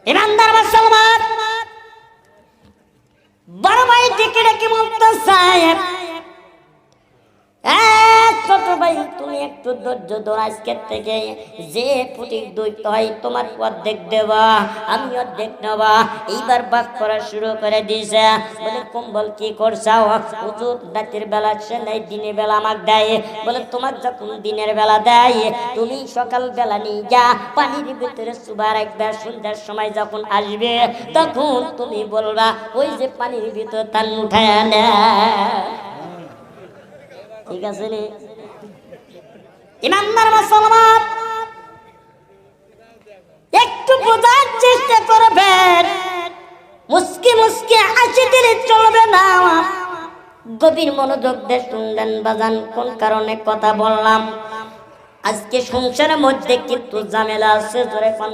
ইমানদার মুসলমান বড় ভাই ডেকে ডেকে বলতেছে, ছোট ভাই তুমি একটু ধৈর্য ধর, আজকের থেকে যে পুটিক দৈত্য হয় তোমার অর্ধেক দেবা, আমি অর্ধেক নেবা। এইবার ভাগ করা শুরু করে দিয়েছে। বলে কম্বল কি করছাও? হুজুর রাতের বেলা সে নাই, দিনের বেলা আমাকে দেয়। বলে তোমার যখন দিনের বেলা দেয় তুমি সকাল বেলা নিয়ে যা পানির ভিতরে চুবা রাখবে, সন্ধ্যার সময় যখন আসবে তখন তুমি বলবা ওই যে পানির ভিতর তান উঠায় না। ঠিক আছে রে ইমানদার মুসলমান, একটু বোঝার চেষ্টা করবেন। মুস্কি মুস্কি হাসি দিলে চলবে না। গভীর মনোযোগ দিয়ে শুনলেন বাজান, কোন কারণে কথা বললাম। আজকে সংসারের মধ্যে কিন্তু ঝামেলা আছে, জোরে কোন